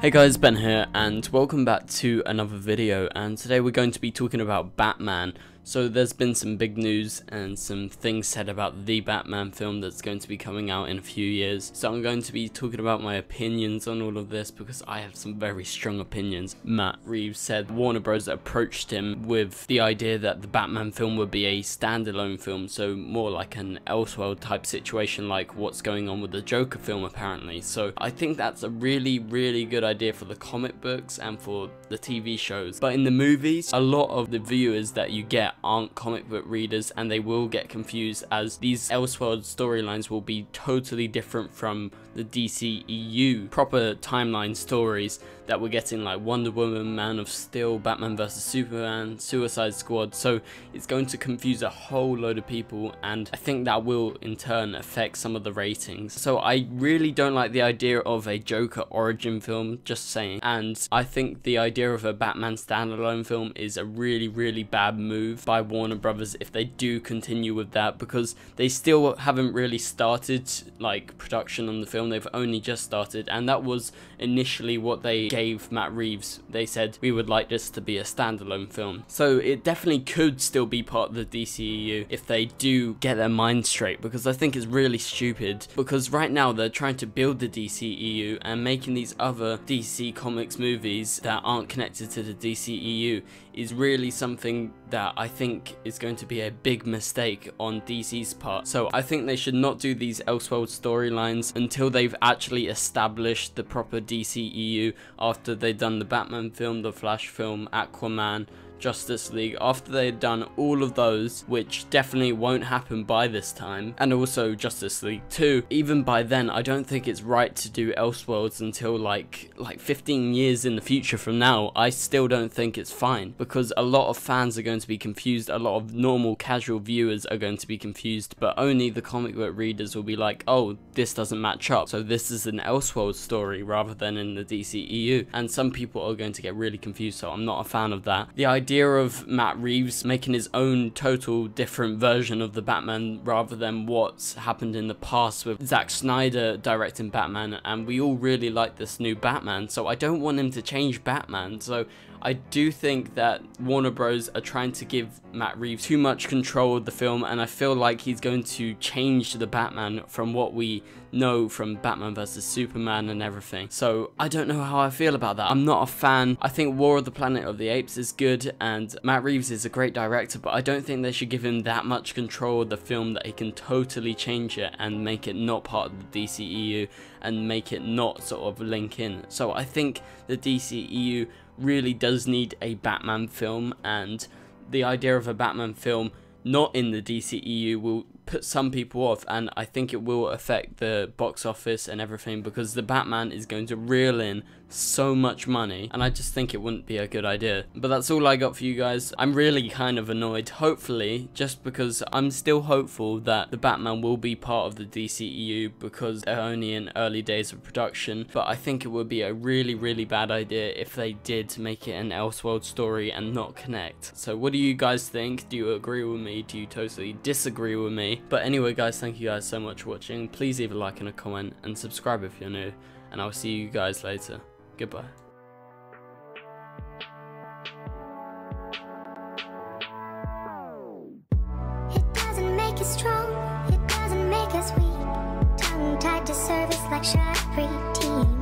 Hey guys, Ben here and welcome back to another video, and today we're going to be talking about Batman. So there's been some big news and some things said about the Batman film that's going to be coming out in a few years. So I'm going to be talking about my opinions on all of this because I have some very strong opinions. Matt Reeves said Warner Bros. Approached him with the idea that the Batman film would be a standalone film, so more like an Elseworlds type situation like what's going on with the Joker film apparently. So I think that's a really good idea for the comic books and for the TV shows. But in the movies, a lot of the viewers that you get aren't comic book readers, and they will get confused as these Elseworlds storylines will be totally different from the DCEU proper timeline stories that we're getting, like Wonder Woman, Man of Steel, Batman vs Superman, Suicide Squad. So it's going to confuse a whole load of people, and I think that will in turn affect some of the ratings. So I really don't like the idea of a Joker origin film, just saying, and I think the idea of a Batman standalone film is a really bad move by Warner Brothers if they do continue with that, because they still haven't really started like production on the film. They've only just started, and that was initially what they gave Matt Reeves. They said we would like this to be a standalone film, so it definitely could still be part of the DCEU if they do get their mind straight, because I think it's really stupid, because right now they're trying to build the DCEU and making these other DC Comics movies that aren't connected to the DCEU is really something that I think is going to be a big mistake on DC's part. So I think they should not do these Elseworlds storylines until they've actually established the proper DCEU, after they've done the Batman film, the Flash film, Aquaman, Justice League. After they've done all of those, which definitely won't happen by this time, and also Justice League 2, even by then I don't think it's right to do Elseworlds until like 15 years in the future from now. I still don't think it's fine, because a lot of fans are going to be confused, a lot of normal casual viewers are going to be confused, but only the comic book readers will be like, oh, this doesn't match up, so this is an Elseworlds story rather than in the DCEU, and some people are going to get really confused, so I'm not a fan of that. The idea of Matt Reeves making his own total different version of the Batman rather than what's happened in the past with Zack Snyder directing Batman, and we all really like this new Batman, so I don't want him to change Batman. So I do think that Warner Bros. Are trying to give Matt Reeves too much control of the film, and I feel like he's going to change the Batman from what we know from Batman vs Superman and everything. So I don't know how I feel about that. I'm not a fan. I think War of the Planet of the Apes is good, and Matt Reeves is a great director, but I don't think they should give him that much control of the film that he can totally change it and make it not part of the DCEU and make it not sort of link in. So I think the DCEU really does need a Batman film, and the idea of a Batman film not in the DCEU will put some people off, and I think it will affect the box office and everything, because the Batman is going to reel in so much money, and I just think it wouldn't be a good idea. But that's all I got for you guys. I'm really kind of annoyed, hopefully, just because I'm still hopeful that the Batman will be part of the DCEU, because they're only in early days of production, but I think it would be a really bad idea if they did make it an Elseworlds story and not connect. So what do you guys think? Do you agree with me? Do you totally disagree with me? But anyway guys, thank you guys so much for watching. Please leave a like and a comment and subscribe if you're new, and I'll see you guys later. Goodbye. It doesn't make us strong, it doesn't make us weak. Tongue tied to service like sharp preteen.